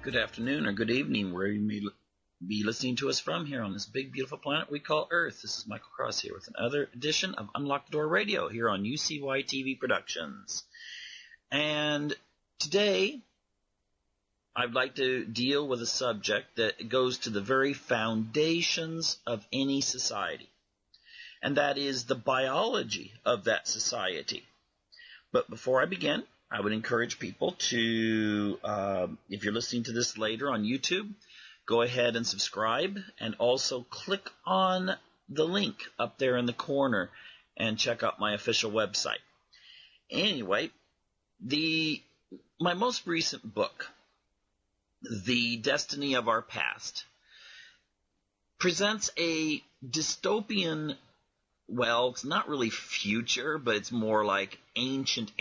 Good afternoon or good evening, where you may be listening to us from here on this big, beautiful planet we call Earth. This is Michael Cross here with another edition of Unlock the Door Radio here on UCY TV Productions. And today, I'd like to deal with a subject that goes to the very foundations of any society, and that is the biology of that society. But before I begin, I would encourage people to, if you're listening to this later on YouTube, go ahead and subscribe, and also click on the link up there in the corner and check out my official website. Anyway, my most recent book, The Destiny of Our Past, presents a dystopian, well, it's not really future, but it's more like ancient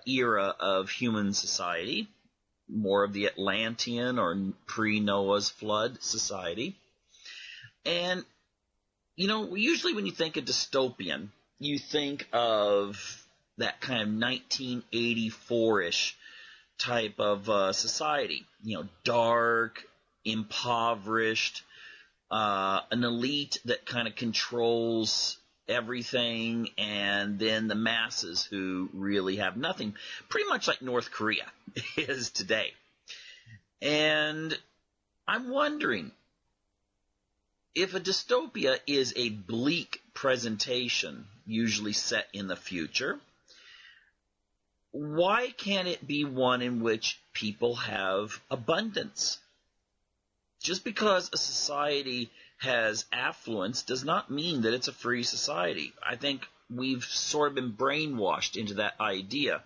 era of human society, more of the Atlantean or pre-Noah's flood society. And, usually when you think of dystopian, you think of that kind of 1984-ish type of society, dark, impoverished, an elite that kind of controls everything, and then the masses who really have nothing, pretty much like North Korea is today. And I'm wondering, if a dystopia is a bleak presentation, usually set in the future, why can't it be one in which people have abundance? Just because a society has affluence does not mean that it's a free society. I think we've sort of been brainwashed into that idea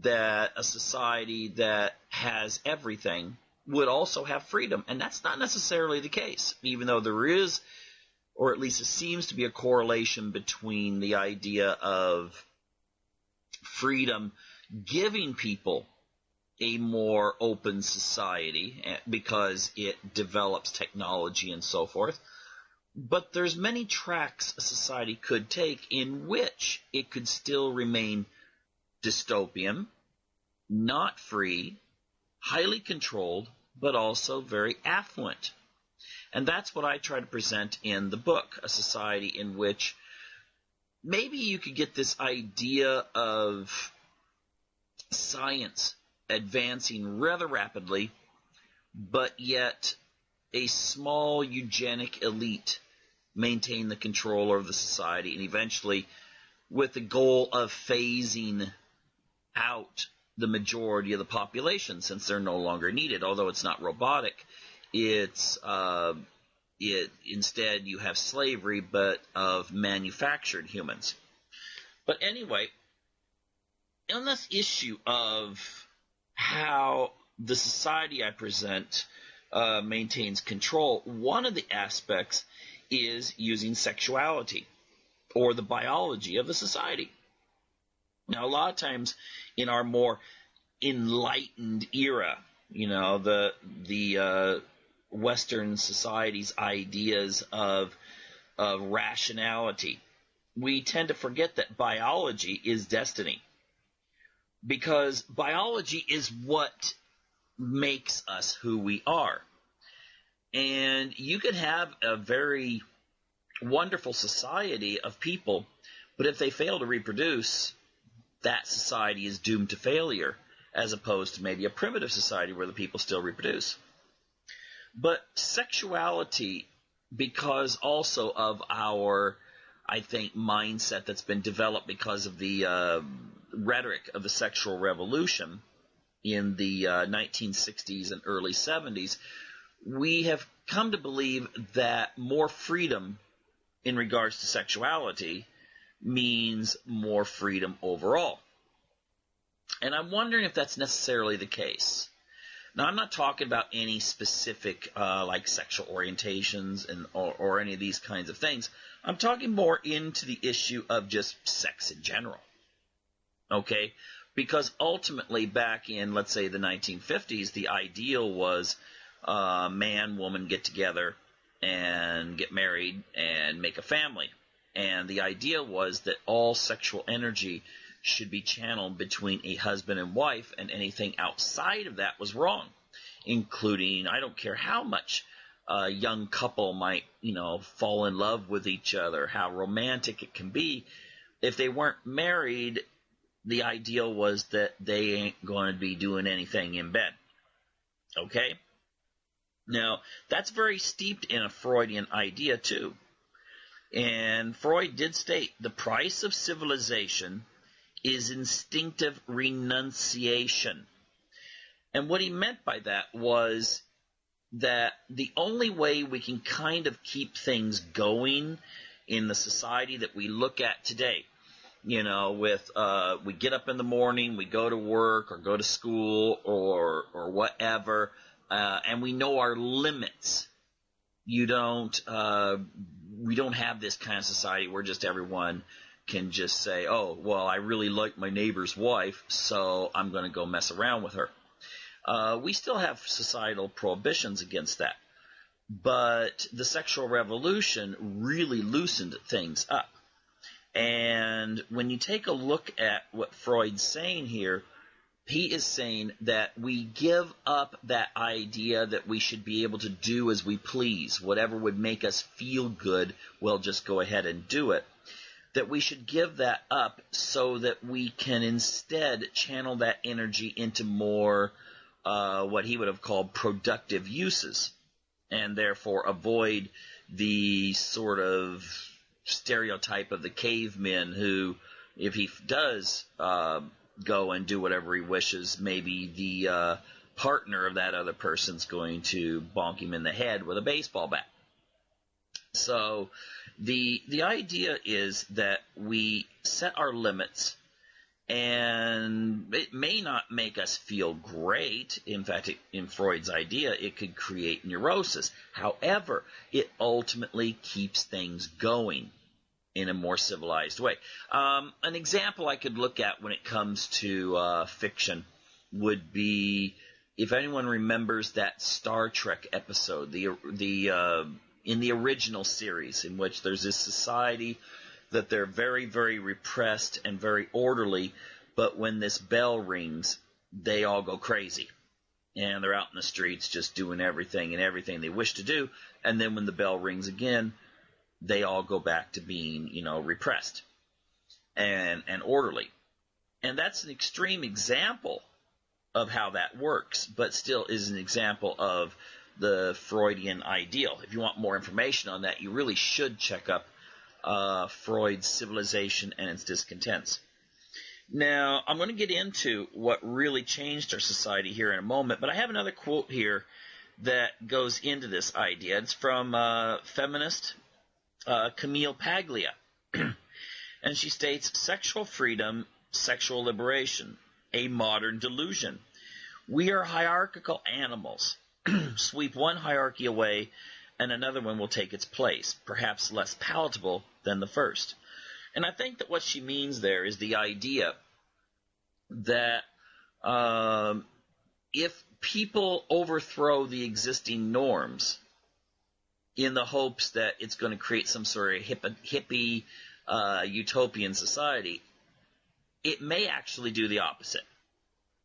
that a society that has everything would also have freedom, and that's not necessarily the case, even though there is, or at least it seems to be, a correlation between the idea of freedom giving people a more open society because it develops technology and so forth. But there's many tracks a society could take in which it could still remain dystopian, not free, highly controlled, but also very affluent. And that's what I try to present in the book, a society in which maybe you could get this idea of science advancing rather rapidly, but yet a small eugenic elite maintain the control over the society, and eventually, with the goal of phasing out the majority of the population, since they're no longer needed. Although it's not robotic, instead you have slavery, but of manufactured humans. But anyway, on this issue of how the society I present maintains control, one of the aspects is using sexuality, or the biology of the society. Now, a lot of times in our more enlightened era, the Western society's ideas of rationality, we tend to forget that biology is destiny. Because biology is what makes us who we are. And you can have a very wonderful society of people, but if they fail to reproduce, that society is doomed to failure, as opposed to maybe a primitive society where the people still reproduce. But sexuality, because also of our, I think, mindset that's been developed because of the rhetoric of the sexual revolution in the 1960s and early 70s, we have come to believe that more freedom in regards to sexuality means more freedom overall. And I'm wondering if that's necessarily the case. Now, I'm not talking about any specific like sexual orientations or any of these kinds of things. I'm talking more into the issue of just sex in general. Okay? Because ultimately, back in, let's say, the 1950s, the ideal was man, woman get together and get married and make a family. And the idea was that all sexual energy should be channeled between a husband and wife, and anything outside of that was wrong, including, I don't care how much a young couple might, fall in love with each other, how romantic it can be. If they weren't married, the ideal was that they ain't going to be doing anything in bed. Okay? Now, that's very steeped in a Freudian idea, too. And Freud did state the price of civilization is instinctive renunciation. And what he meant by that was that the only way we can kind of keep things going in the society that we look at today, we get up in the morning, we go to work or go to school or whatever, and we know our limits. We don't have this kind of society where just everyone can just say, oh, well, I really like my neighbor's wife, so I'm going to go mess around with her. We still have societal prohibitions against that. But the sexual revolution really loosened things up. And when you take a look at what Freud's saying here, he is saying that we give up that idea that we should be able to do as we please. Whatever would make us feel good, we'll just go ahead and do it. That we should give that up so that we can instead channel that energy into more what he would have called productive uses, and therefore avoid the sort of stereotype of the caveman who, if he does go and do whatever he wishes, maybe the partner of that other person's going to bonk him in the head with a baseball bat. So the idea is that we set our limits, and it may not make us feel great. In fact, in Freud's idea, it could create neurosis. However, it ultimately keeps things going in a more civilized way. An example I could look at when it comes to fiction would be, if anyone remembers that Star Trek episode, in the original series, in which there's this society that they're very, very repressed and very orderly, but when this bell rings, they all go crazy. And they're out in the streets just doing everything they wish to do, and then when the bell rings again, they all go back to being, repressed and orderly. And that's an extreme example of how that works, but still is an example of the Freudian ideal. If you want more information on that, you really should check up Freud's Civilization and Its Discontents. Now, I'm going to get into what really changed our society here in a moment, but I have another quote here that goes into this idea. It's from feminist Camille Paglia, and she states, "Sexual freedom, sexual liberation, a modern delusion. We are hierarchical animals. Sweep one hierarchy away, and another one will take its place, perhaps less palatable than the first." And I think that what she means there is the idea that if people overthrow the existing norms in the hopes that it's going to create some sort of hippie utopian society, it may actually do the opposite,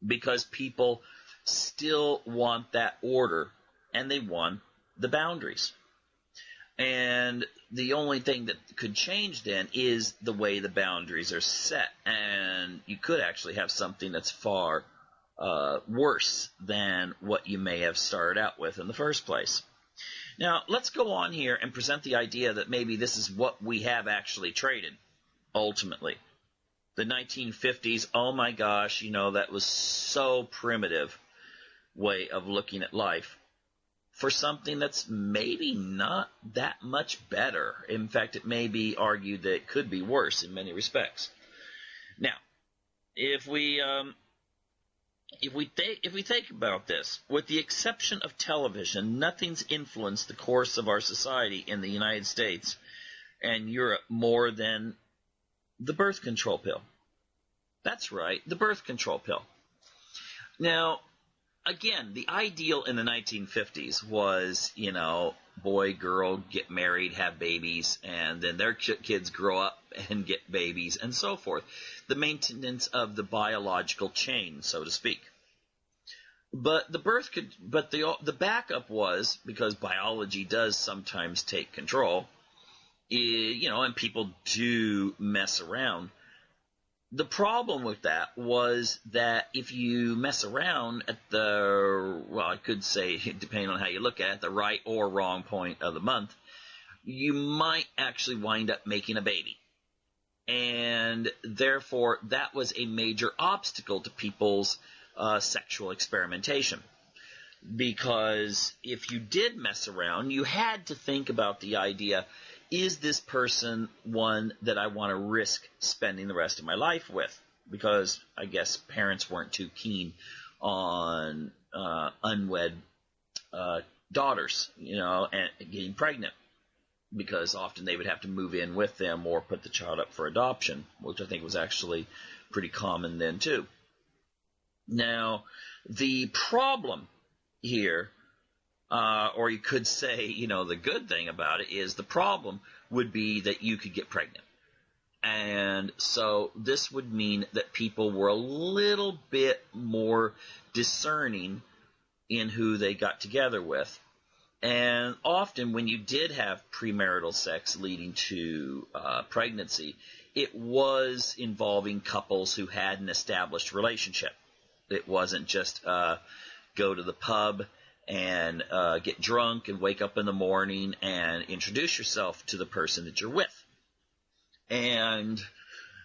because people still want that order, and they want the boundaries. And the only thing that could change then is the way the boundaries are set, and you could actually have something that's far worse than what you may have started out with in the first place. Now, let's go on here and present the idea that maybe this is what we have actually traded, ultimately. The 1950s, oh my gosh, that was so primitive way of looking at life, for something that's maybe not that much better. In fact, it may be argued that it could be worse in many respects. Now, if we think about this, with the exception of television, nothing's influenced the course of our society in the United States and Europe more than the birth control pill. That's right, the birth control pill. Now, again, the ideal in the 1950s was, boy, girl, get married, have babies, and then their kids grow up and get babies, and so forth. The maintenance of the biological chain, so to speak. But the backup was, because biology does sometimes take control, and people do mess around. The problem with that was that if you mess around at I could say, depending on how you look at it, the right or wrong point of the month, you might actually wind up making a baby. And therefore, that was a major obstacle to people's sexual experimentation. Because if you did mess around, you had to think about the idea, is this person one that I want to risk spending the rest of my life with? Because I guess parents weren't too keen on unwed daughters, and getting pregnant, because often they would have to move in with them or put the child up for adoption, which I think was actually pretty common then too. Now, the problem here, or you could say, the good thing about it is the problem would be that you could get pregnant. And so this would mean that people were a little bit more discerning in who they got together with. And often when you did have premarital sex leading to pregnancy, it was involving couples who had an established relationship. It wasn't just go to the pub and get drunk and wake up in the morning and introduce yourself to the person that you're with. And,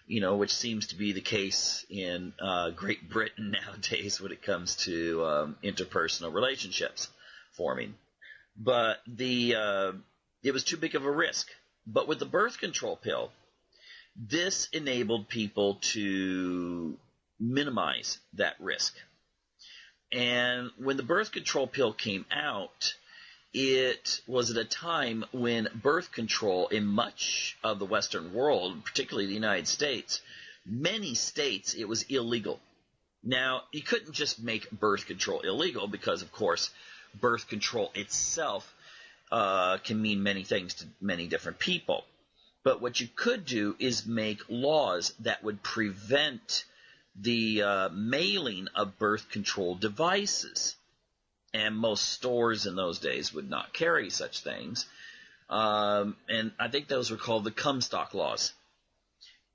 which seems to be the case in Great Britain nowadays when it comes to interpersonal relationships forming. But it was too big of a risk. But with the birth control pill, this enabled people to minimize that risk. And when the birth control pill came out, it was at a time when birth control in much of the Western world, particularly the United States, many states, it was illegal. Now, you couldn't just make birth control illegal because, of course, birth control itself can mean many things to many different people. But what you could do is make laws that would prevent the mailing of birth control devices. And most stores in those days would not carry such things. And I think those were called the Comstock laws.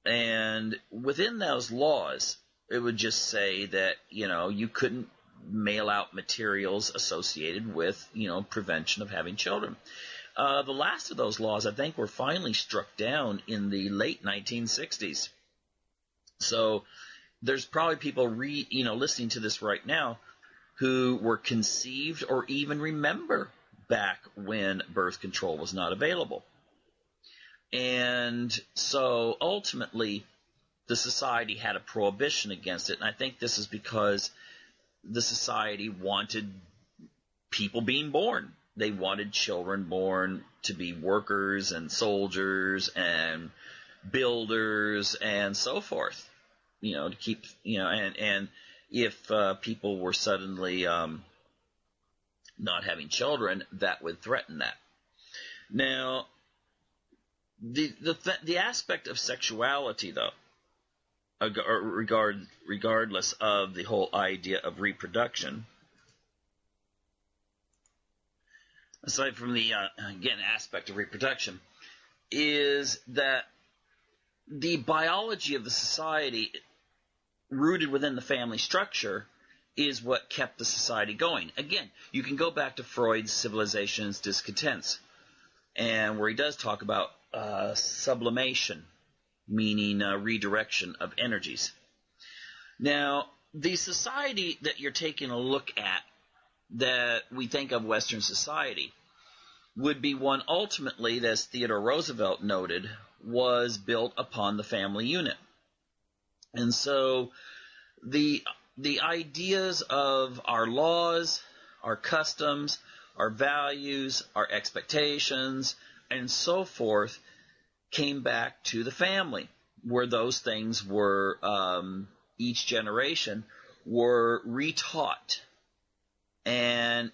And within those laws, it would just say that, you couldn't mail out materials associated with, prevention of having children. The last of those laws, I think, were finally struck down in the late 1960s. So there's probably people listening to this right now who were conceived or even remember back when birth control was not available. And so ultimately, the society had a prohibition against it. And I think this is because the society wanted people being born. They wanted children born to be workers and soldiers and builders and so forth, to keep, and if people were suddenly not having children, that would threaten that. Now, the aspect of sexuality, though, regardless of the whole idea of reproduction, aside from the, aspect of reproduction, is that the biology of the society rooted within the family structure is what kept the society going. Again, you can go back to Freud's Civilization's Discontents, and where he does talk about sublimation, meaning redirection of energies. Now, the society that you're taking a look at, that we think of Western society, would be one ultimately, as Theodore Roosevelt noted, was built upon the family unit. And so the ideas of our laws, our customs, our values, our expectations, and so forth came back to the family, where those things were, each generation, were retaught and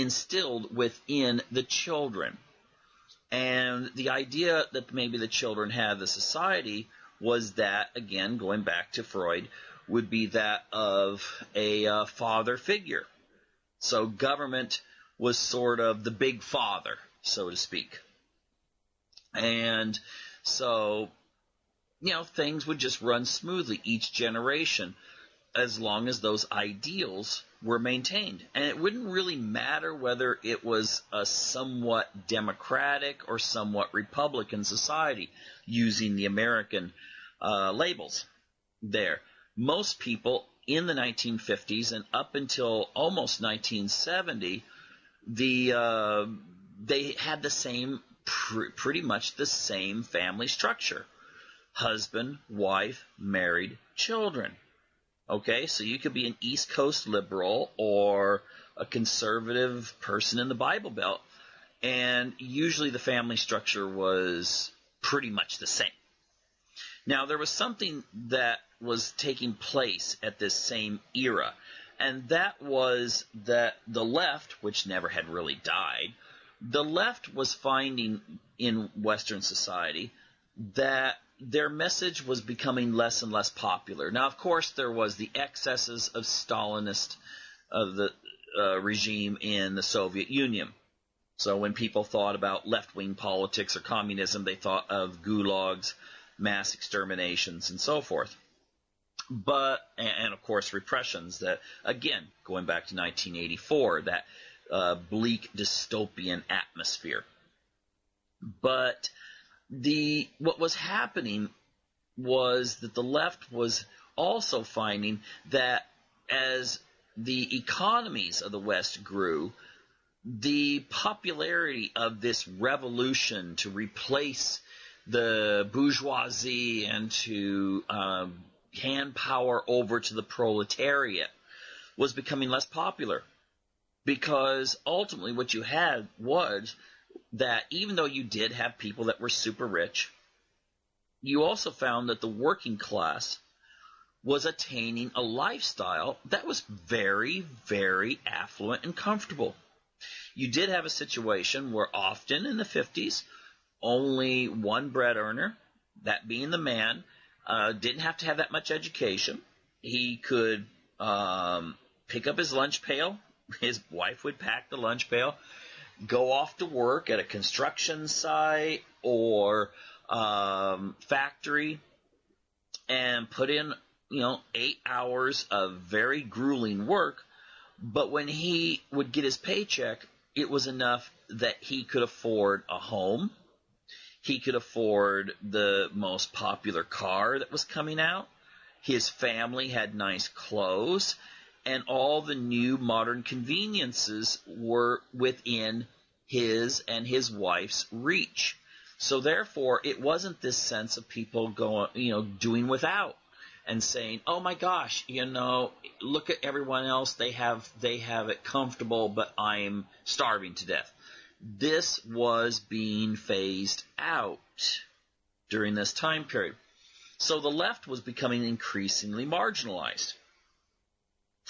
instilled within the children. And the idea that maybe the children had the society was that, again, going back to Freud, would be that of a father figure. So government was sort of the big father, so to speak. And so, things would just run smoothly each generation as long as those ideals were maintained. And it wouldn't really matter whether it was a somewhat democratic or somewhat republican society, using the American labels there. Most people in the 1950s and up until almost 1970, they had the same, pretty much the same family structure. Husband, wife, married, children. Okay, so you could be an East Coast liberal or a conservative person in the Bible Belt, and usually the family structure was pretty much the same. Now, there was something that was taking place at this same era, and that was that the left, which never had really died, the left was finding in Western society that their message was becoming less and less popular. Now, of course, there was the excesses of Stalinist regime in the Soviet Union. So when people thought about left-wing politics or communism, they thought of gulags, mass exterminations, and so forth. And of course, repressions that, again, going back to 1984, that bleak dystopian atmosphere. But what was happening was that the left was also finding that as the economies of the West grew, the popularity of this revolution to replace the bourgeoisie and to hand power over to the proletariat was becoming less popular, because ultimately what you had was that even though you did have people that were super rich, you also found that the working class was attaining a lifestyle that was very, very affluent and comfortable. You did have a situation where often in the 50s, only one bread earner, that being the man, didn't have to have that much education. He could pick up his lunch pail. His wife would pack the lunch pail, go off to work at a construction site or factory, and put in 8 hours of very grueling work. But when he would get his paycheck, it was enough that he could afford a home. He could afford the most popular car that was coming out. His family had nice clothes, and all the new modern conveniences were within his and his wife's reach. So therefore, it wasn't this sense of people going, doing without and saying, "Oh my gosh, look at everyone else. They have it comfortable, but I'm starving to death." This was being phased out during this time period. So the left was becoming increasingly marginalized.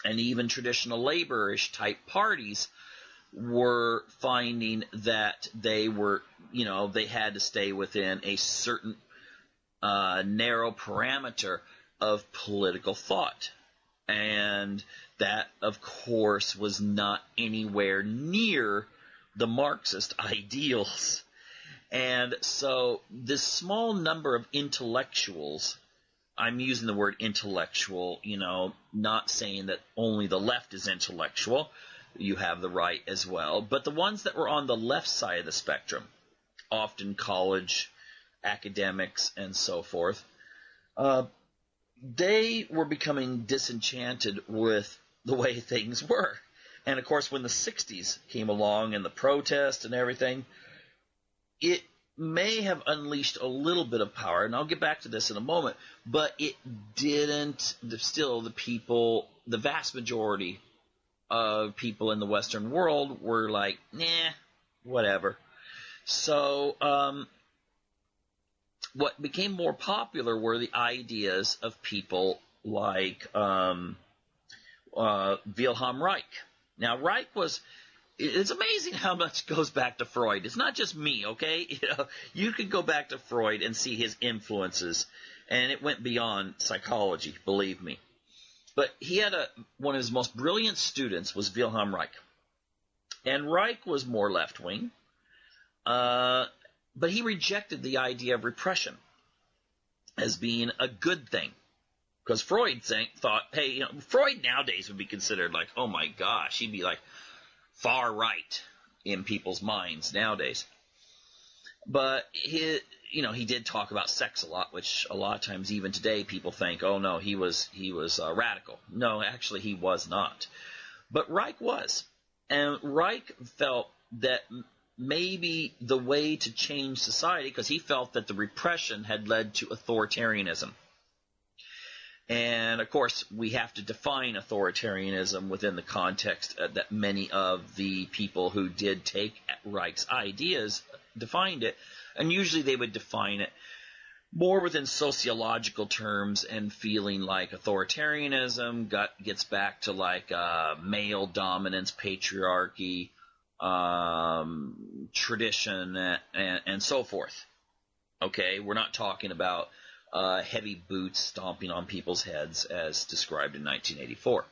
And even traditional labor-ish type parties were finding that they were, they had to stay within a certain narrow parameter of political thought. And that, of course, was not anywhere near the Marxist ideals. And so this small number of intellectuals, I'm using the word intellectual, not saying that only the left is intellectual. You have the right as well. But the ones that were on the left side of the spectrum, often college academics and so forth, they were becoming disenchanted with the way things were. And of course, when the 60s came along and the protest and everything, it may have unleashed a little bit of power, and I'll get back to this in a moment, but it didn't. Still, the vast majority of people in the Western world were like, nah, whatever. So what became more popular were the ideas of people like Wilhelm Reich. Now, Reich was it's amazing how much goes back to Freud. It's not just me, okay? You could go back to Freud and see his influences, and it went beyond psychology, believe me. But he had one of his most brilliant students was Wilhelm Reich. And Reich was more left-wing, but he rejected the idea of repression as being a good thing. Because Freud thought, hey, Freud nowadays would be considered like, oh my gosh, he'd be like far right in people's minds nowadays. But he did talk about sex a lot, which a lot of times even today people think, oh no, he was radical. No, actually he was not. But Reich was. And Reich felt that maybe the way to change society, because he felt that the repression had led to authoritarianism. And, of course, we have to define authoritarianism within the context that many of the people who did take Reich's ideas defined it. And usually they would define it more within sociological terms and feeling like authoritarianism gets back to like male dominance, patriarchy, tradition, and so forth. Okay, we're not talking about heavy boots stomping on people's heads as described in 1984.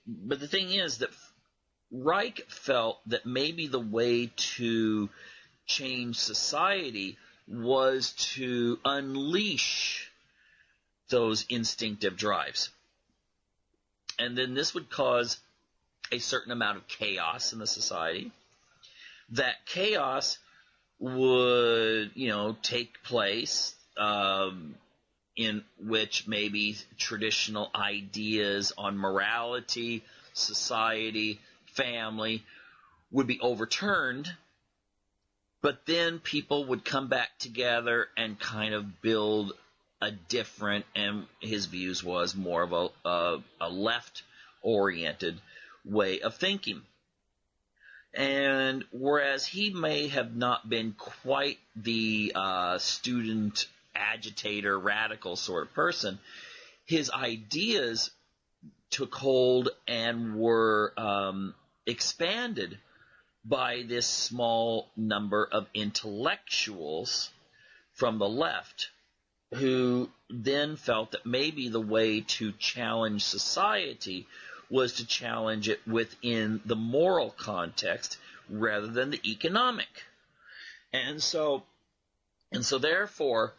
But the thing is that Reich felt that maybe the way to change society was to unleash those instinctive drives. And then this would cause a certain amount of chaos in the society. That chaos would, take place in which maybe traditional ideas on morality, society, family would be overturned, but then people would come back together and kind of build a different, and his views was more of a left-oriented way of thinking. And whereas he may have not been quite the student agitator, radical sort of person, his ideas took hold and were expanded by this small number of intellectuals from the left who then felt that maybe the way to challenge society was to challenge it within the moral context rather than the economic. And so therefore,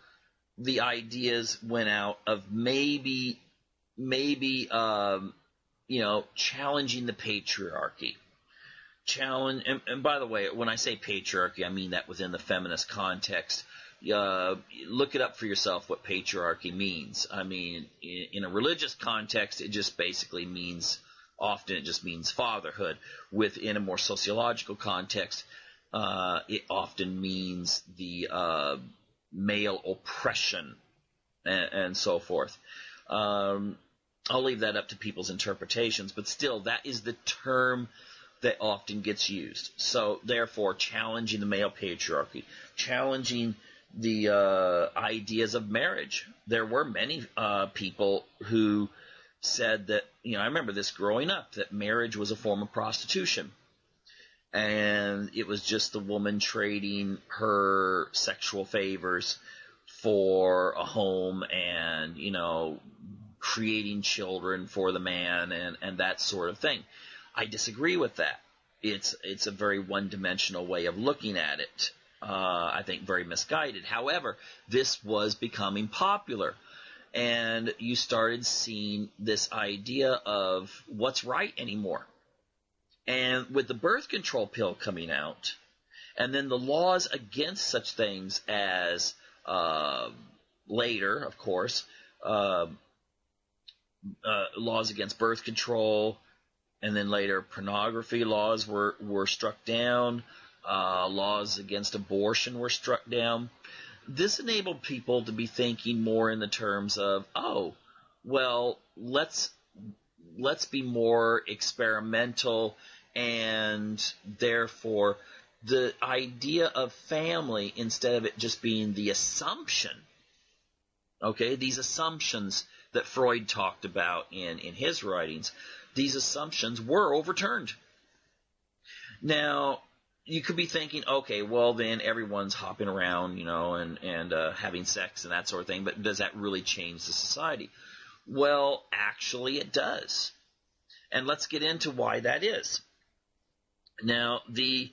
the ideas went out of maybe challenging the patriarchy. And by the way, when I say patriarchy, I mean that within the feminist context. Look it up for yourself what patriarchy means. I mean, in a religious context, it just basically means, often it just means fatherhood. Within a more sociological context, it often means the male oppression and so forth. I'll leave that up to people's interpretations, but still, that is the term that often gets used. So, therefore, challenging the male patriarchy, challenging the ideas of marriage. There were many people who said that, I remember this growing up, that marriage was a form of prostitution. And it was just the woman trading her sexual favors for a home and, creating children for the man and that sort of thing. I disagree with that. It's a very one-dimensional way of looking at it. I think very misguided. However, this was becoming popular. And you started seeing this idea of what's right anymore. And with the birth control pill coming out, and then the laws against such things as later, of course, laws against birth control, and then later pornography laws were struck down, laws against abortion were struck down. This enabled people to be thinking more in the terms of, oh, well, let's be more experimental, and therefore the idea of family, instead of it just being the assumption, okay, these assumptions that Freud talked about in his writings, these assumptions were overturned. Now, you could be thinking, okay, well then everyone's hopping around, and having sex and that sort of thing, but does that really change the society? Well, actually it does. And let's get into why that is. Now, the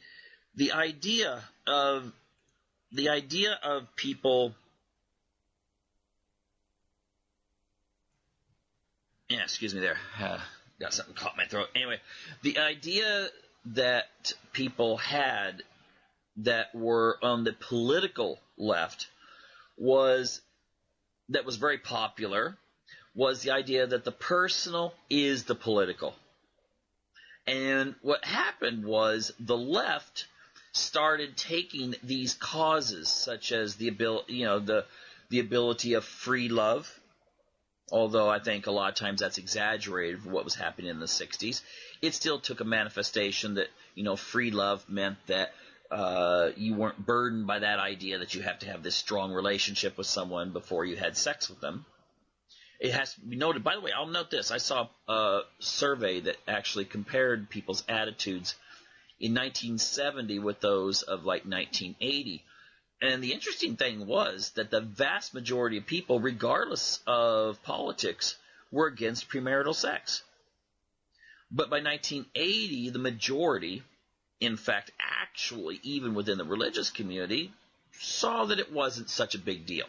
idea of people, excuse me there, got something caught in my throat. Anyway, the idea that people had that were on the political left that was very popular was the idea that the personal is the political. And what happened was the left started taking these causes, such as the ability of free love, although I think a lot of times that's exaggerated for what was happening in the 60s. It still took a manifestation that, free love meant that you weren't burdened by that idea that you have to have this strong relationship with someone before you had sex with them. It has to be noted, by the way, I'll note this. I saw a survey that actually compared people's attitudes in 1970 with those of like 1980. And the interesting thing was that the vast majority of people, regardless of politics, were against premarital sex. But by 1980, the majority, in fact, actually, even within the religious community, saw that it wasn't such a big deal.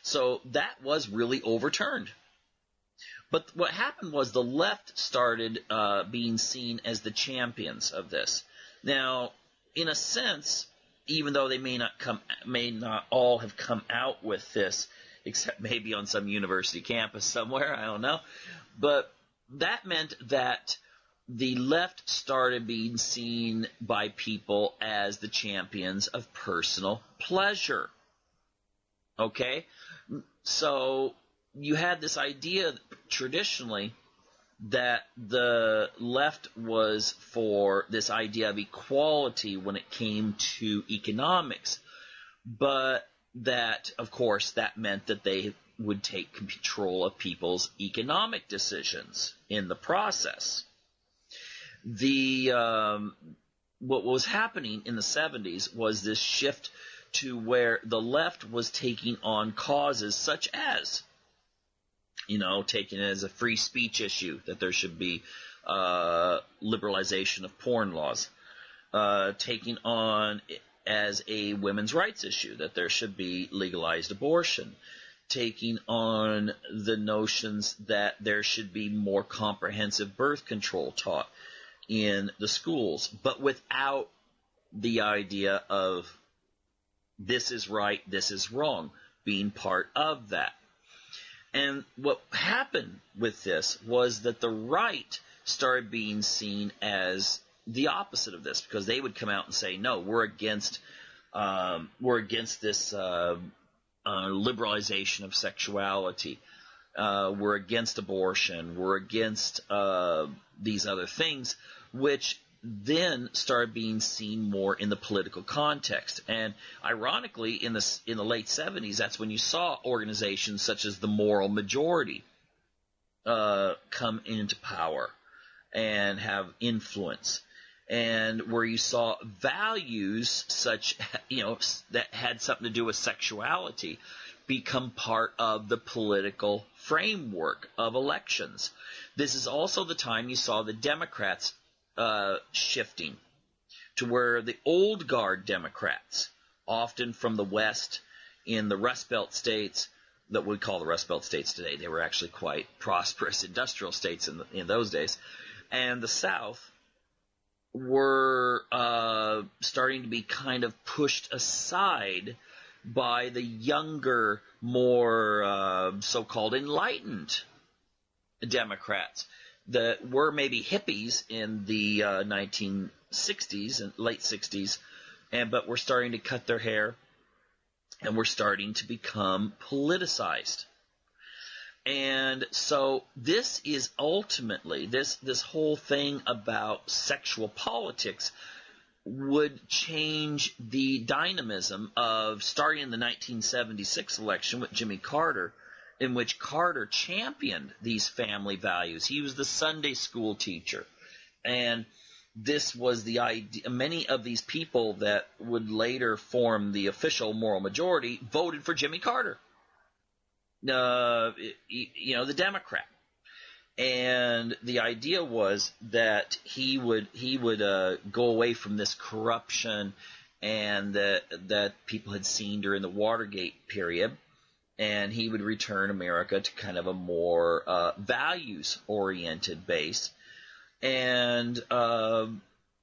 So that was really overturned. But what happened was the left started being seen as the champions of this. Now, in a sense, even though they may not all have come out with this, except maybe on some university campus somewhere, I don't know. But that meant that the left started being seen by people as the champions of personal pleasure. Okay? So you had this idea traditionally that the left was for this idea of equality when it came to economics, but that, of course, that meant that they would take control of people's economic decisions in the process. What was happening in the 70s was this shift to where the left was taking on causes such as, taking it as a free speech issue, that there should be liberalization of porn laws, taking on as a women's rights issue, that there should be legalized abortion, taking on the notions that there should be more comprehensive birth control taught in the schools, but without the idea of this is right, this is wrong, being part of that. And what happened with this was that the right started being seen as the opposite of this, because they would come out and say, no, we're against this liberalization of sexuality. We're against abortion. We're against these other things, which then started being seen more in the political context. And ironically, in the late 70s, that's when you saw organizations such as the Moral Majority come into power and have influence, and where you saw values such, that had something to do with sexuality become part of the political framework of elections. This is also the time you saw the Democrats shifting to where the old guard Democrats, often from the West in the Rust Belt states that we call the Rust Belt states today, they were actually quite prosperous industrial states in those days, and the South were starting to be kind of pushed aside by the younger, more so-called enlightened Democrats that were maybe hippies in the 1960s and late 60s, but were starting to cut their hair and were starting to become politicized. And so this is ultimately, this whole thing about sexual politics would change the dynamism of starting in the 1976 election with Jimmy Carter in which Carter championed these family values. He was the Sunday school teacher. And this was the idea. Many of these people that would later form the official moral majority voted for Jimmy Carter, the Democrat. And the idea was that he would go away from this corruption and that people had seen during the Watergate period, and he would return America to kind of a more values-oriented base. And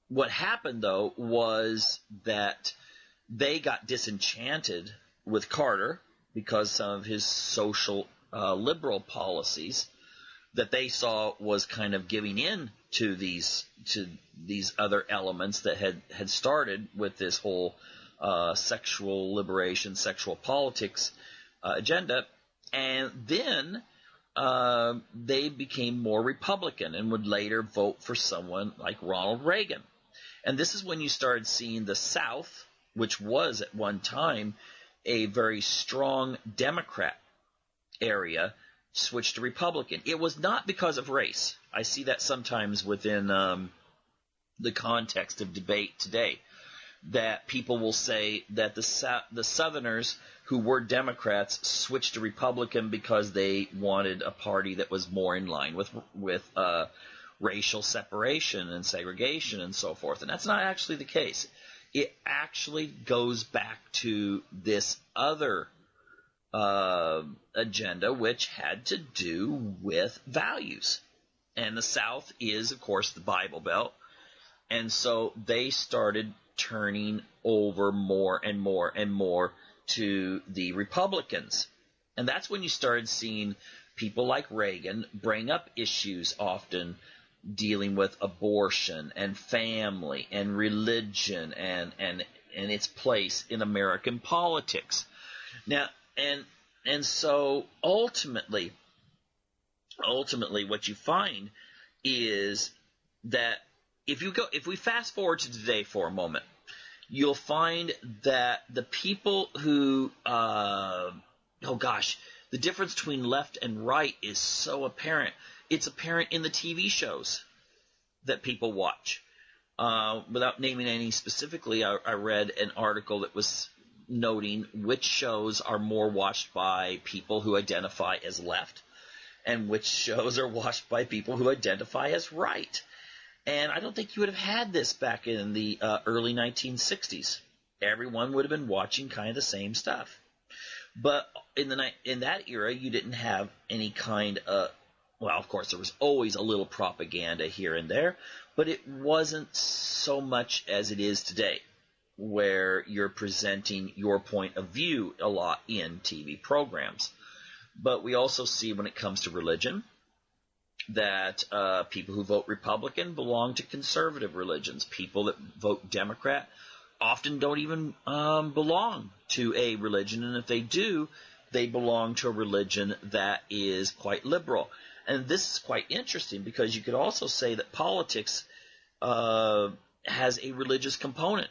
what happened, though, was that they got disenchanted with Carter because some of his social liberal policies that they saw was kind of giving in to these other elements that had started with this whole sexual liberation, sexual politics agenda. And then they became more Republican and would later vote for someone like Ronald Reagan. And this is when you started seeing the South, which was at one time a very strong Democrat area, switch to Republican. It was not because of race. I see that sometimes within the context of debate today, that people will say that the Southerners who were Democrats switched to Republican because they wanted a party that was more in line with racial separation and segregation and so forth. And that's not actually the case. It actually goes back to this other agenda, which had to do with values. And the South is, of course, the Bible Belt. And so they started turning over more and more and more to the Republicans. And that's when you started seeing people like Reagan bring up issues often dealing with abortion and family and religion and its place in American politics. Now, and so ultimately what you find is that if we fast forward to today for a moment, you'll find that the people who the difference between left and right is so apparent. It's apparent in the TV shows that people watch. Without naming any specifically, I read an article that was noting which shows are more watched by people who identify as left and which shows are watched by people who identify as right. And I don't think you would have had this back in the early 1960s. Everyone would have been watching kind of the same stuff. But in that era, you didn't have any kind of, well, of course, there was always a little propaganda here and there, but it wasn't so much as it is today, where you're presenting your point of view a lot in TV programs. But we also see when it comes to religion that people who vote Republican belong to conservative religions. People that vote Democrat often don't even belong to a religion, and if they do, they belong to a religion that is quite liberal. And this is quite interesting because you could also say that politics has a religious component.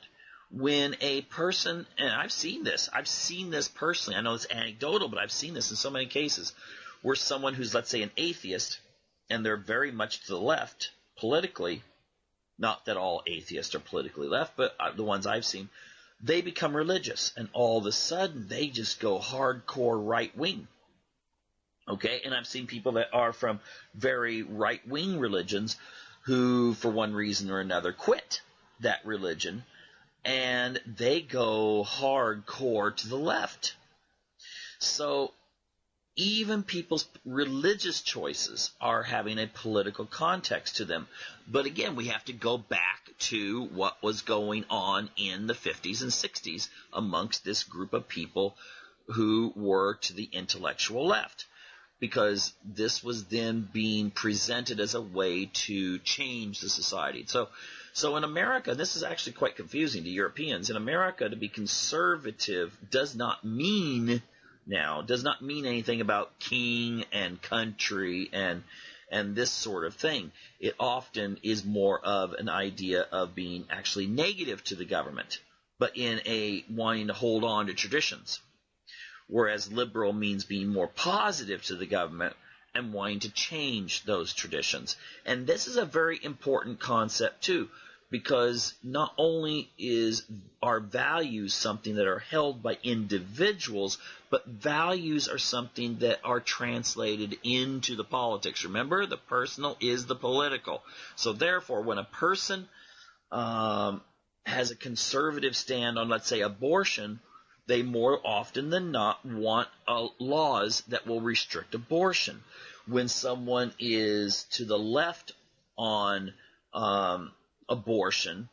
When a person, and I've seen this personally, I know it's anecdotal, but I've seen this in so many cases, where someone who's, let's say, an atheist, and they're very much to the left politically, not that all atheists are politically left, but the ones I've seen, they become religious, and all of a sudden they just go hardcore right-wing. Okay, and I've seen people that are from very right-wing religions who, for one reason or another, quit that religion, and they go hardcore to the left. So even people's religious choices are having a political context to them. But again, we have to go back to what was going on in the 50s and 60s amongst this group of people who were to the intellectual left, because this was then being presented as a way to change the society. So in America, this is actually quite confusing to Europeans. In America, to be conservative does not mean anything about king and country and this sort of thing. It often is more of an idea of being actually negative to the government, but in a wanting to hold on to traditions. whereas liberal means being more positive to the government and wanting to change those traditions. And this is a very important concept too, because not only is our values something that are held by individuals, but values are something that are translated into the politics. Remember, the personal is the political. So therefore, when a person has a conservative stand on, let's say, abortion, they more often than not want laws that will restrict abortion. When someone is to the left on abortion,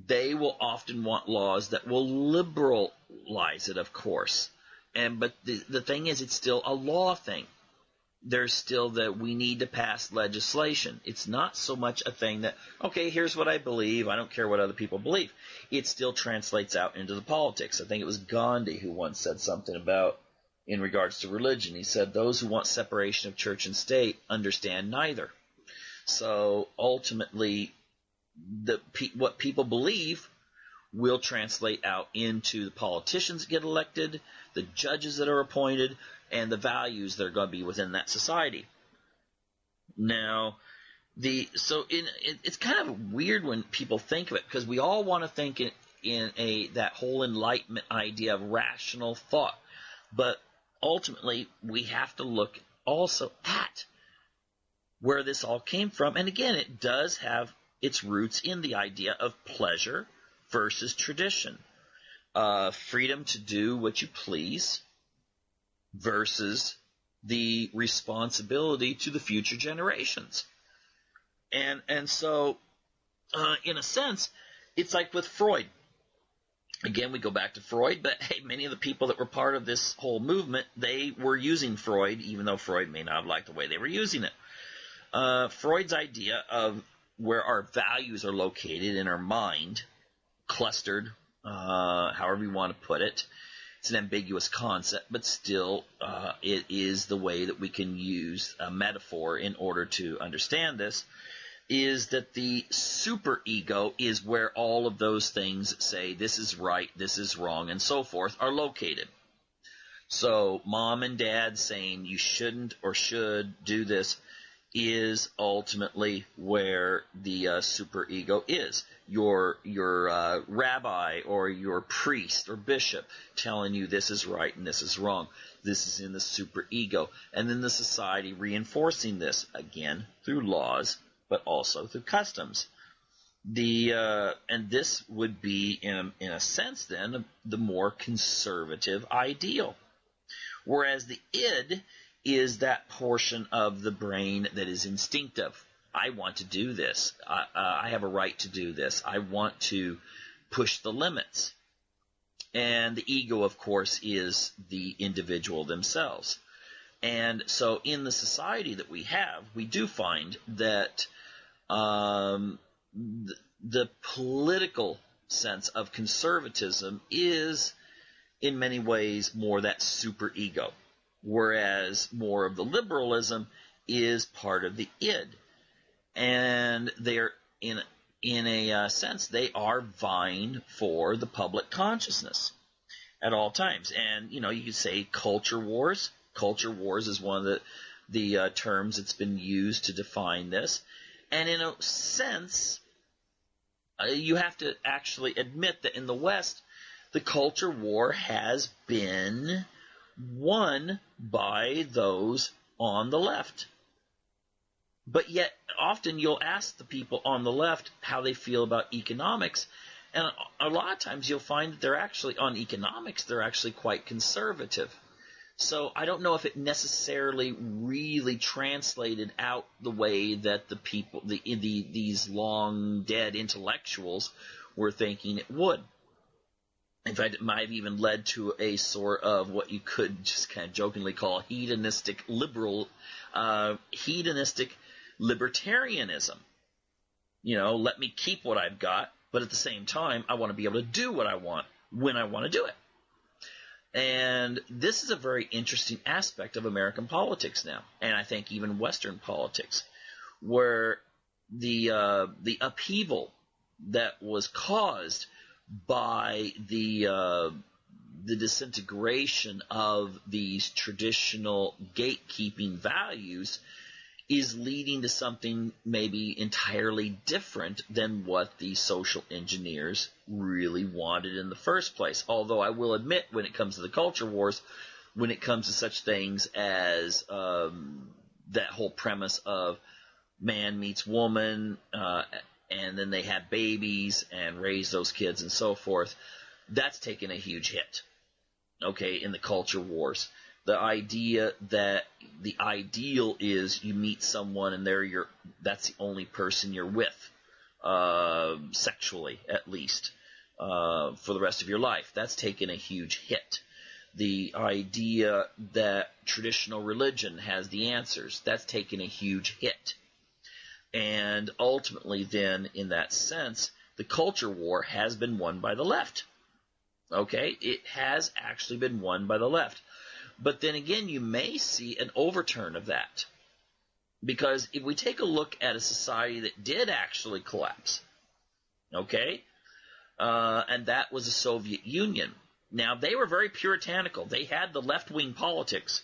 they will often want laws that will liberalize it, of course. But the thing is, it's still a law thing. There's still that we need to pass legislation. It's not so much a thing that, okay, here's what I believe, I don't care what other people believe. It still translates out into the politics. I think it was Gandhi who once said something about, in regards to religion, he said, those who want separation of church and state understand neither. So ultimately, what people believe will translate out into the politicians that get elected, the judges that are appointed, and the values that are going to be within that society. Now, it's kind of weird when people think of it, because we all want to think in that whole Enlightenment idea of rational thought. But ultimately, we have to look also at where this all came from. And again, it does have its roots in the idea of pleasure versus tradition. Freedom to do what you please versus the responsibility to the future generations. And so, in a sense, it's like with Freud. Again, we go back to Freud, but hey, many of the people that were part of this whole movement, they were using Freud, even though Freud may not have liked the way they were using it. Freud's idea of where our values are located in our mind, clustered, however you want to put it. It's an ambiguous concept, but still it is the way that we can use a metaphor in order to understand this, is that the superego is where all of those things say this is right, this is wrong, and so forth are located. So mom and dad saying you shouldn't or should do this is ultimately where the superego is. Your rabbi or your priest or bishop telling you this is right and this is wrong. This is in the superego. And then the society reinforcing this, again, through laws, but also through customs. And this would be, in a sense then, the more conservative ideal. Whereas the id is that portion of the brain that is instinctive. I want to do this. I have a right to do this. I want to push the limits. And the ego, of course, is the individual themselves. And so in the society that we have, we do find that the political sense of conservatism is, in many ways, more that superego, whereas more of the liberalism is part of the id. And they're, in a sense, they are vying for the public consciousness at all times. And, you could say culture wars. Culture wars is one of the terms that's been used to define this. And in a sense, you have to actually admit that in the West, the culture war has been won by those on the left. But yet, often you'll ask the people on the left how they feel about economics, and a lot of times you'll find that they're actually, on economics, they're actually quite conservative. So I don't know if it necessarily really translated out the way that the people, these long dead intellectuals were thinking it would. In fact, it might have even led to a sort of what you could just kind of jokingly call hedonistic libertarianism. Let me keep what I've got, but at the same time, I want to be able to do what I want when I want to do it. And this is a very interesting aspect of American politics now, and I think even Western politics, where the upheaval that was caused by the the disintegration of these traditional gatekeeping values is leading to something maybe entirely different than what the social engineers really wanted in the first place. Although I will admit, when it comes to the culture wars, when it comes to such things as that whole premise of man meets woman, and then they have babies and raise those kids and so forth, that's taken a huge hit, okay, in the culture wars. The idea that the ideal is you meet someone and that's the only person you're with, sexually at least, for the rest of your life. That's taken a huge hit. The idea that traditional religion has the answers, that's taken a huge hit. And ultimately then, in that sense, the culture war has been won by the left. Okay? It has actually been won by the left. But then again, you may see an overturn of that. Because if we take a look at a society that did actually collapse, okay, and that was the Soviet Union. Now, they were very puritanical. They had the left-wing politics,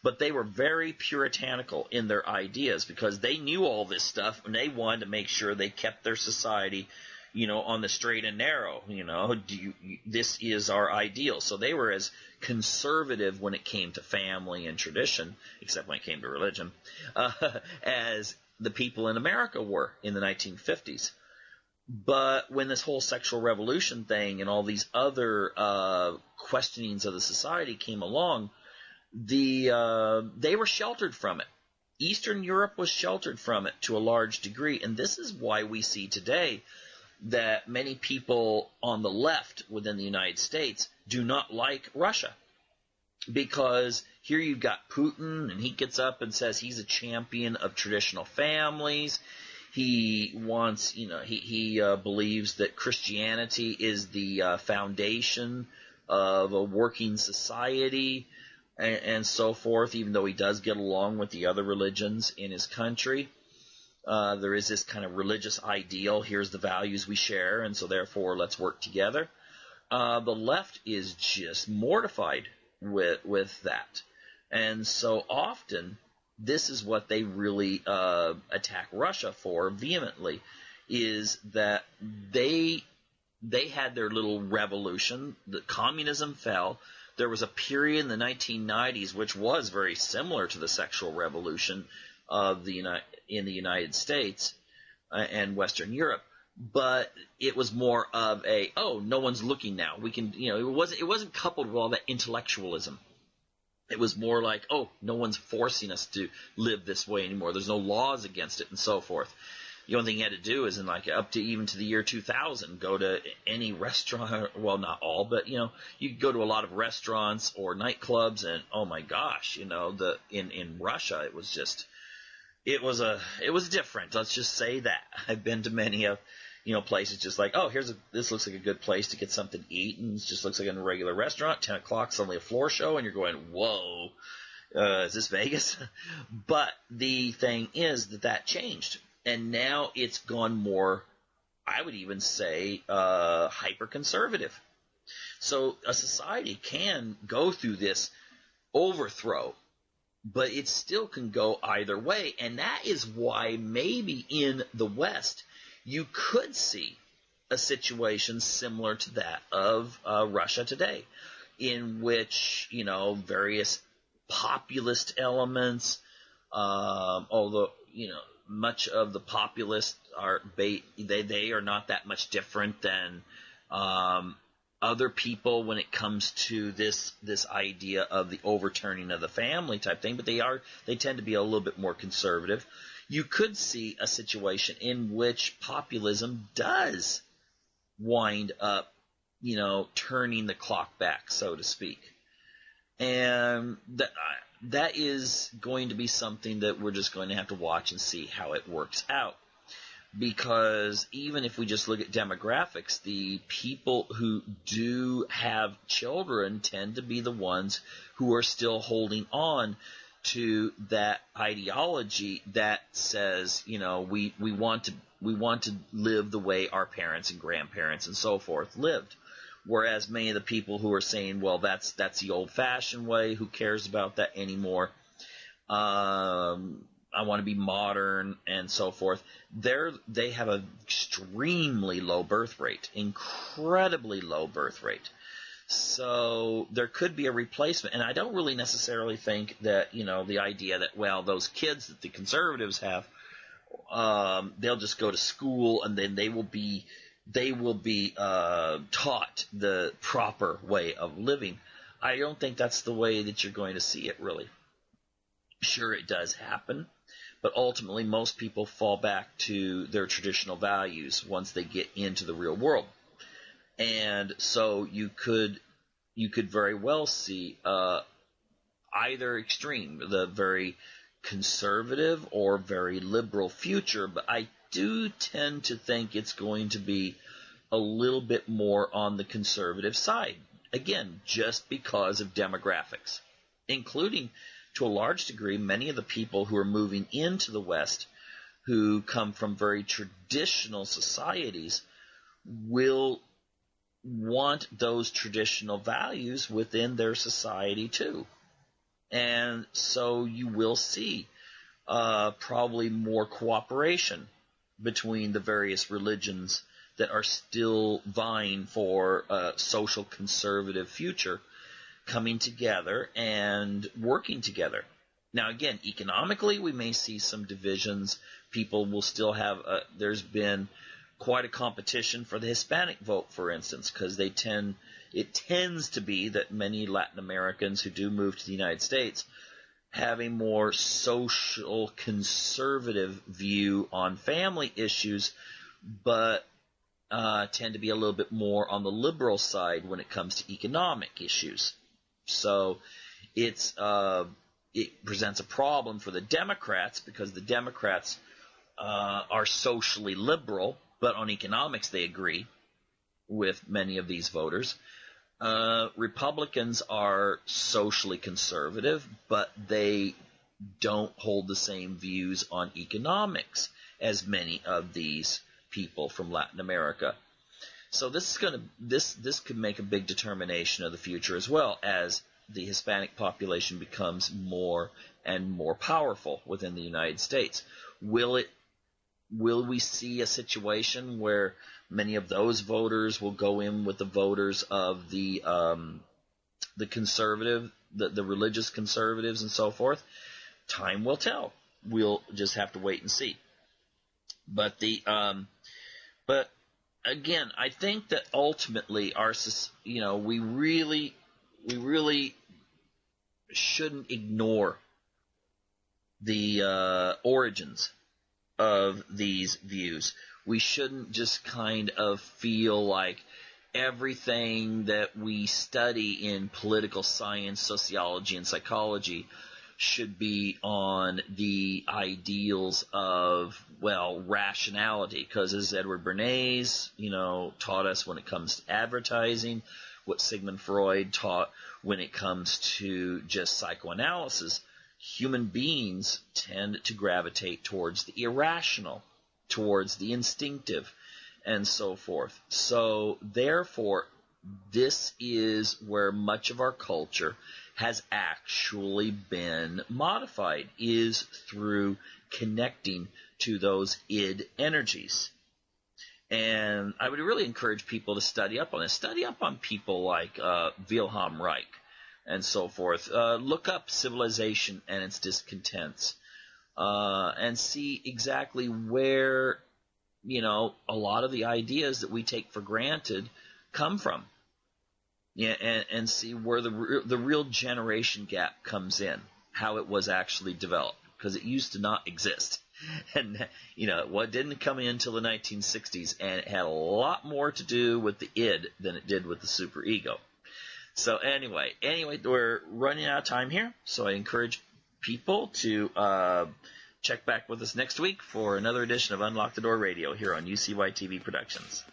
but they were very puritanical in their ideas because they knew all this stuff, and they wanted to make sure they kept their society, on the straight and narrow. This is our ideal. So they were as conservative when it came to family and tradition, except when it came to religion, as the people in America were in the 1950s. But when this whole sexual revolution thing and all these other questionings of the society came along, they were sheltered from it. Eastern Europe was sheltered from it to a large degree, and this is why we see today that many people on the left within the United States do not like Russia. Because here you've got Putin, and he gets up and says he's a champion of traditional families. He wants, he believes that Christianity is the foundation of a working society and so forth, even though he does get along with the other religions in his country. There is this kind of religious ideal. Here's the values we share, and so therefore let's work together. The left is just mortified with that. And so often, this is what they really attack Russia for vehemently, is that they had their little revolution. The communism fell. There was a period in the 1990s which was very similar to the sexual revolution of in the United States and Western Europe, but it was more of no one's looking now. We can, it wasn't coupled with all that intellectualism. It was more like, no one's forcing us to live this way anymore. There's no laws against it and so forth. The only thing you had to do is up to even to the year 2000, go to any restaurant. Well, not all, but you could go to a lot of restaurants or nightclubs, and oh my gosh, in Russia it was just. It was different. Let's just say that. I've been to many of, places just like, this looks like a good place to get something to eat, and it just looks like a regular restaurant. 10 o'clock, suddenly a floor show, and you're going, whoa, is this Vegas? But the thing is that changed, and now it's gone more, I would even say, hyper-conservative. So a society can go through this overthrow, but it still can go either way, and that is why maybe in the West you could see a situation similar to that of Russia today, in which various populist elements, although much of the populists are they are not that much different than other people when it comes to this idea of the overturning of the family type thing, but they tend to be a little bit more conservative. You could see a situation in which populism does wind up, turning the clock back, so to speak. And that is going to be something that we're just going to have to watch and see how it works out. Because even if we just look at demographics, the people who do have children tend to be the ones who are still holding on to that ideology that says, we want to live the way our parents and grandparents and so forth lived. Whereas many of the people who are saying, well, that's the old-fashioned way, who cares about that anymore? I want to be modern and so forth. They have an extremely low birth rate, incredibly low birth rate. So there could be a replacement, and I don't really necessarily think that, the idea that, well, those kids that the conservatives have, they'll just go to school and then they will be taught the proper way of living. I don't think that's the way that you're going to see it, really. Sure, it does happen, but ultimately most people fall back to their traditional values once they get into the real world. And so you could very well see either extreme, the very conservative or very liberal future, but I do tend to think it's going to be a little bit more on the conservative side. Again, just because of demographics, including, to a large degree, many of the people who are moving into the West who come from very traditional societies will want those traditional values within their society too. And so you will see probably more cooperation between the various religions that are still vying for a social conservative future, coming together and working together. Now, again, economically, we may see some divisions. People will still have there's been quite a competition for the Hispanic vote, for instance, because it tends to be that many Latin Americans who do move to the United States have a more social conservative view on family issues, but tend to be a little bit more on the liberal side when it comes to economic issues. So it presents a problem for the Democrats, because the Democrats are socially liberal, but on economics they agree with many of these voters. Republicans are socially conservative, but they don't hold the same views on economics as many of these people from Latin America. So this could make a big determination of the future, as well as the Hispanic population becomes more and more powerful within the United States. Will we see a situation where many of those voters will go in with the voters of the conservative, the religious conservatives and so forth? Time will tell. We'll just have to wait and see. But again, I think that ultimately we really shouldn't ignore the origins of these views. We shouldn't just kind of feel like everything that we study in political science, sociology, and psychology should be on the ideals of, rationality. Because as Edward Bernays, taught us when it comes to advertising, what Sigmund Freud taught when it comes to just psychoanalysis, human beings tend to gravitate towards the irrational, towards the instinctive, and so forth. So, therefore, this is where much of our culture has actually been modified, is through connecting to those id energies. And I would really encourage people to study up on this. Study up on people like Wilhelm Reich and so forth. Look up civilization and its discontents, and see exactly where, a lot of the ideas that we take for granted come from. Yeah, and see where the real generation gap comes in, how it was actually developed, because it used to not exist. And, it didn't come in until the 1960s, and it had a lot more to do with the id than it did with the superego. So anyway, we're running out of time here, so I encourage people to check back with us next week for another edition of Unlock the Door Radio here on UCY TV Productions.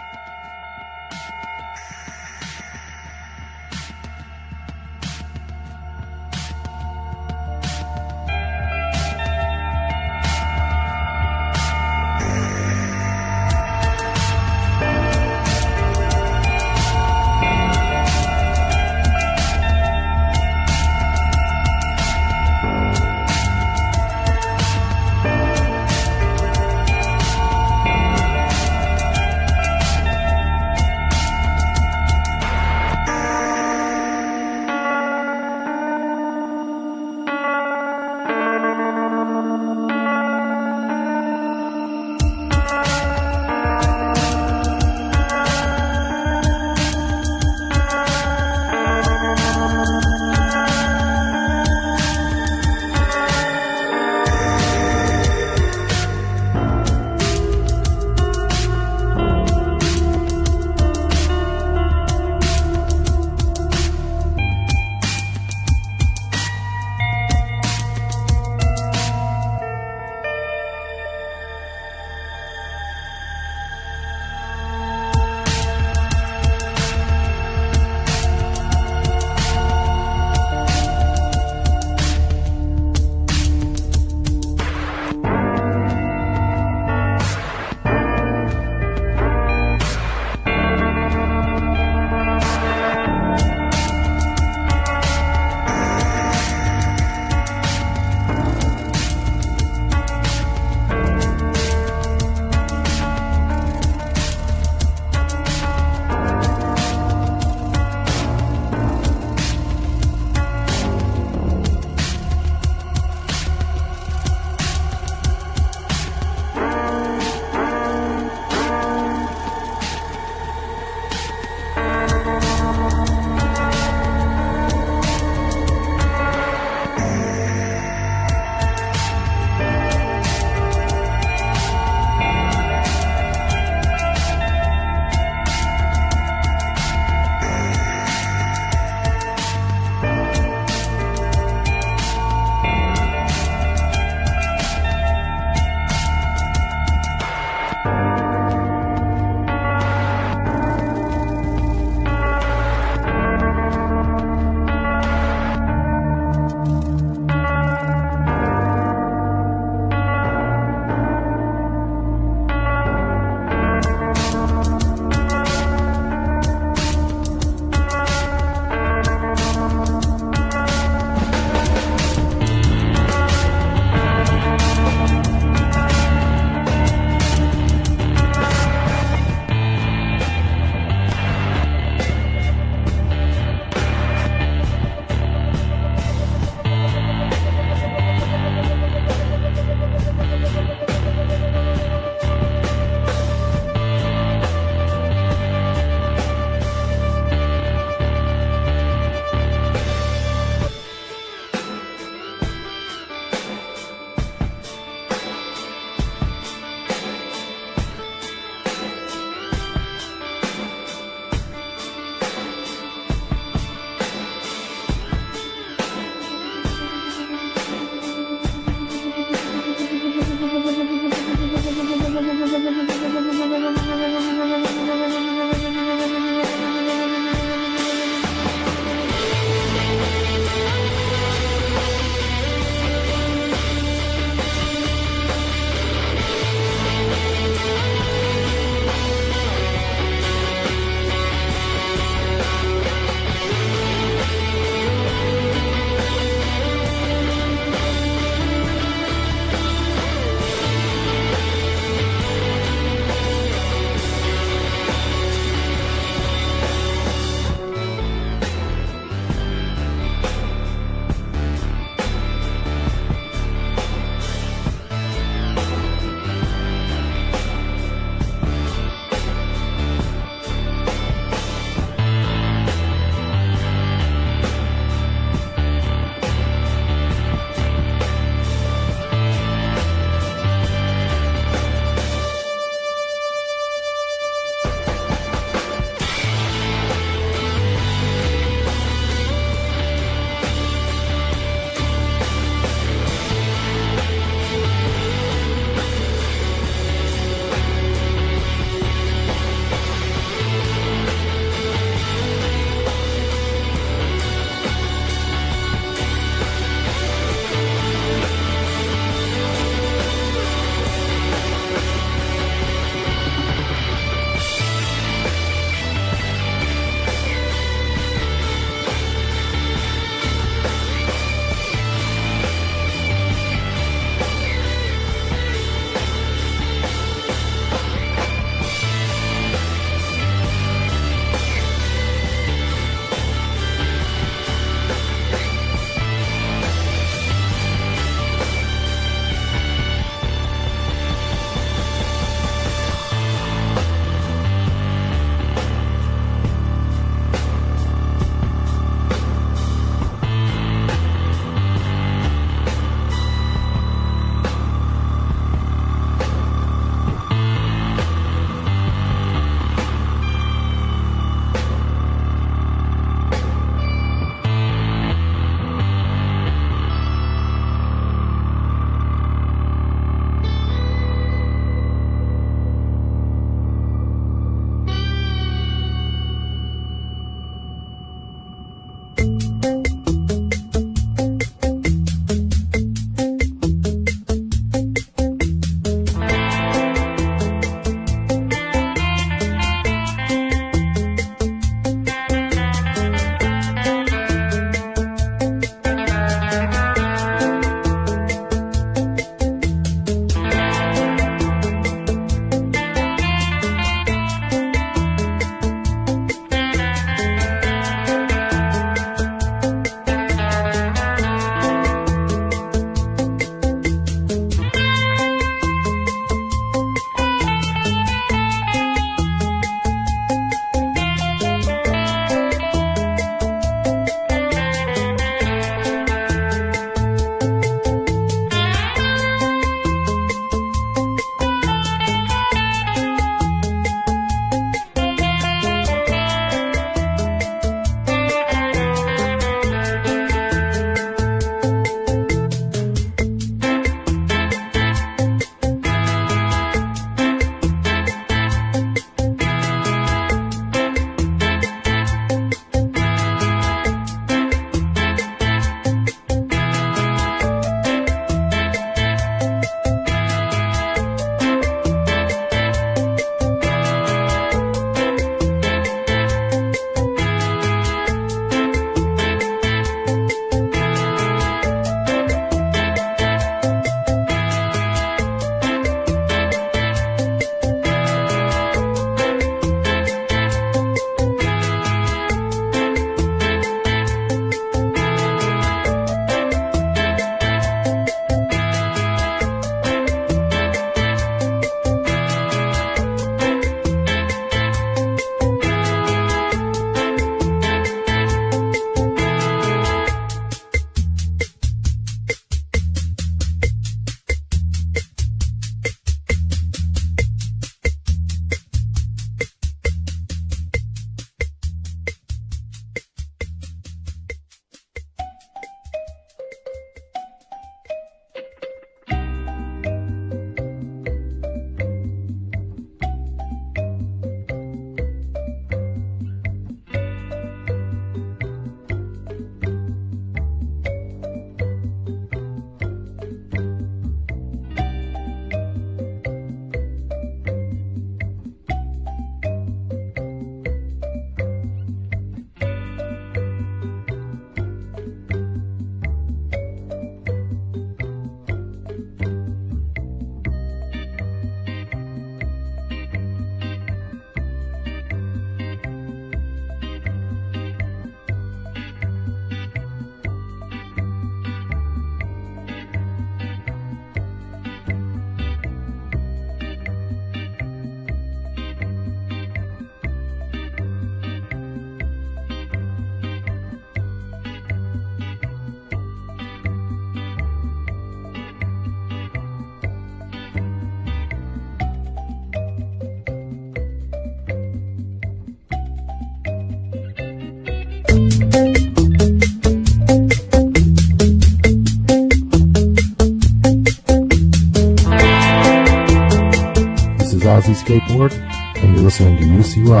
Skateboard, and you're listening to UCY